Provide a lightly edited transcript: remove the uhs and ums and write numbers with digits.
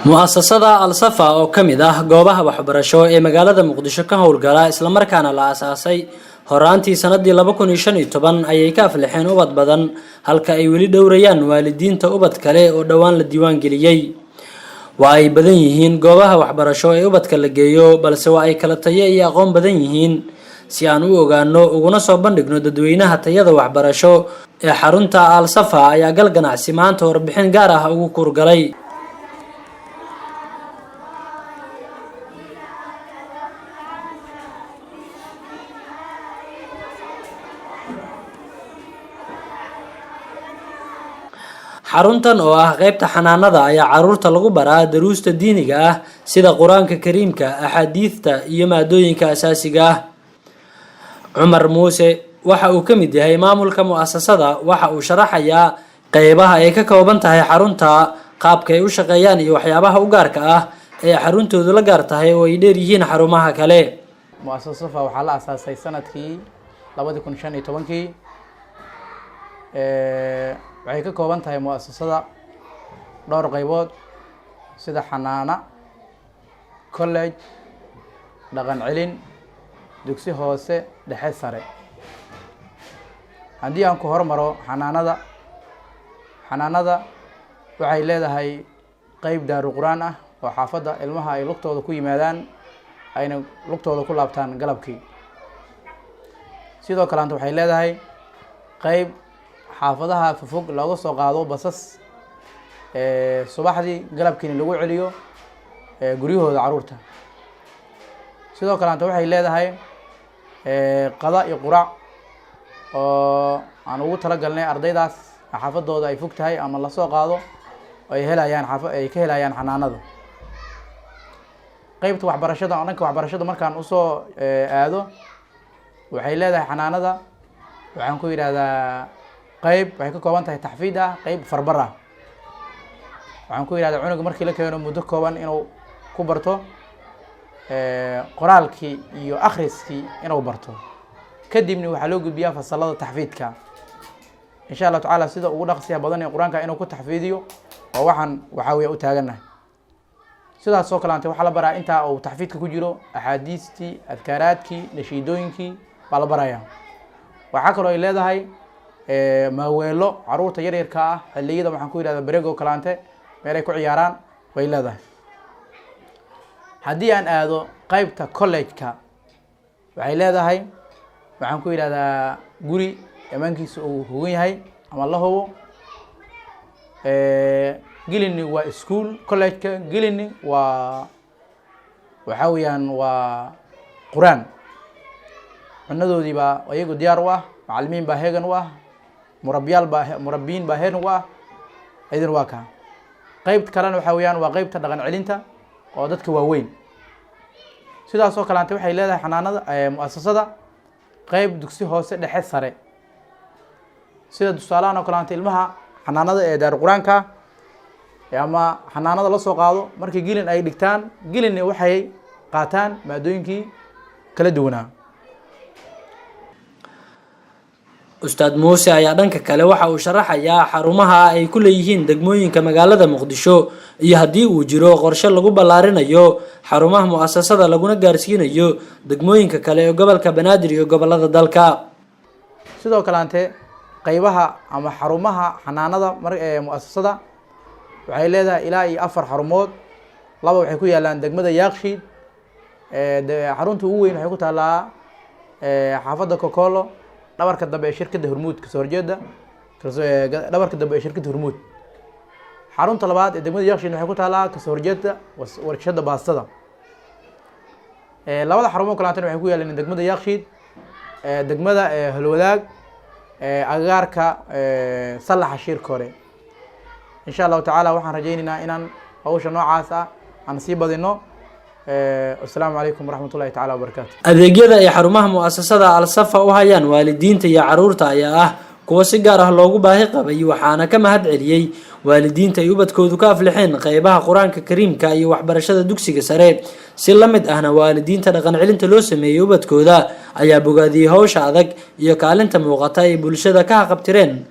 mu'asasada Al-Safa oo kamid ah goobaha waxbarasho ee magaalada Muqdisho ka howlgala isla markaana la aasaasay horaantii sanadii 2015 ayay ka aflaxeen ubad badan halka ay weli dhowrayaan waalidiinta ubad kale oo dhawaan la diiwaan geliyay waa ay badan yihiin goobaha waxbarasho ee ubadka la geeyo balse waa ay kala tayo iyo aqoon badan yihiin si aan u ogaano uguna soo bandhigno dadweynaha tayada waxbarasho ee xarunta Al-Safa ayaa gal ganacsi maanta warbixin gaar ah ugu kurgalay xaruntan oo ah qaybta xanaanada ayaa caruurta lagu baraa daruusta diiniga ah sida quraanka kariimka axaadiista iyo maadooyinka asaasiga ah Umar Muuse waxa uu kamid yahay maamulka mu'asasada waxa uu sharaxayaa qaybaha ay ka kooban tahay xarunta qaabka ay u shaqeeyaan iyo waxyaabaha u gaarka ah ee xaruntoodu la gaar tahay oo ay dheer yihiin xarumaha kale mu'asasada waxa la aasaasay sanadkii 2015 waxay ka kooban tahay mu'asasada dhowr qaybood sida xanaana college dhaqan celin dugsi hoose dhexe sare haddii aan ku hormaro xanaanada waxay leedahay qayb daaru quraan ah oo xaafadda ilmaha ay lugtooda ku yimaadaan ayna lugtooda ku laabtaan galabkii sidoo kale waxay leedahay qayb xaafadaha fog looga soo qaado basas subaxdii galabkiina lagu celiyo guryahooda caruurta sidoo kale waxay leedahay qada iyo quraac oo aan ugu talagalnay ardaydaas xaafadooda ay fog tahay ama la soo qaado ay ka helayaan xanaanada qaybta waxbarashada dhanka waxbarashada markaan usoo aado waxay leedahay xanaanada waxaan ku yiraahdaa qayb waxay ka kooban tahay taxfiid ah qayb farbar ah waxaan ku yiraahdaa cunuga markii la keeno muddo kooban inuu ku barto qoraalkii iyo akhriskii inuu barto kadibna waxaa loo gudbiyaa fasalada taxfiidka insha Allah taala sida ugu dhaqsiya badan ee quraanka inuu ku taxfiidiyo oo waxa weey u taaganahay sidaas oo kale waxa la baraa inta uu taxfiidka ku jiro axaadiistii adkaaraadkii nashiidooyinkii baa la barayaa waxa kale oo ay leedahay maaweelo caruurta yar yarka ah xilliyada waxaan ku yiraahdaa bareego kalaante meel ay ku ciyaaraan way leedahay haddii aan aado qaybta college-ka waxay leedahay waxaan ku yiraahdaa guri amaankiisa uu hogan yahay ama la hubo gelini waa school college-ka gelini waxa weeyaan waa quraan cunadoodii baa iyagu diyaar u ah macallimiin baa heegan u ah murabbiyiin baa heegan u ah idin waa ka qaybta kalena waxa weeyaan waa qaybta dhaqan celinta oo dadka waaweyn sidaas oo kale waxay leedahay xanaanada mu'asasada qayb dugsi hoose dhexe sare sida tusaalahan oo kale ilmaha xanaanada ee daar quraanka ama xanaanada la soo qaado markii gilin ay dhigtaan gilin waxay qaataan maadooyinkii kala duwanaa Ustaad Muuse ayaa dhanka kale waxa uu sharaxayaa xarumaha ay ku leeyihiin degmooyinka magaalada Muqdisho iyo hadii uu jiro qorshe lagu ballaarinayo xarumaha mu'asasada laguna gaarsiinayo degmooyinka kale ee gobolka Banaadir iyo gobolada dalka sidoo kale qaybaha ama xarumaha xanaanada mu'asasada waxay leedahay ilaa iyo 4 xarumood laba waxay ku yaalaan degmada Yaaqshiid xarunta ugu weyn waxay ku taalaa xaafadda Kokolo dhabarka dambe ee shirkadda Hormuud ka soo horjeeda dhabarka dambe ee shirkadda Hormuud xarunta labaad ee degmada Yaaqshiid waxay ku taalaa ka soo horjeeda warshada baastada labada xarumo kale waxay ku yaalaan degmada Yaaqshiid degmada Halwadaag agaarka salaxa shirkore insha Allah taala waxaan rajaynaynaa inaan hawsha noocaas ah aan sii badino السلام عليكم ورحمة الله تعالى وبركاته. adeegyada ay xarumaha mu'asasada Al-Safa u hayaan waalidiinta iyo caruurta ayaa ah kuwa si gaar ah loogu baahi qabay waxaana ka mahad celiyay waalidiinta ay ubadkoodu ka aflixeen qaybaha quraanka kariimka iyo waxbarashada dugsiga sare si la mid ahna waalidiinta dhaqan celinta loo sameeyay ubadkooda ayaa bogaadiyay hawsha adag iyo kaalinta muuqata ay bulshada ka qabtireen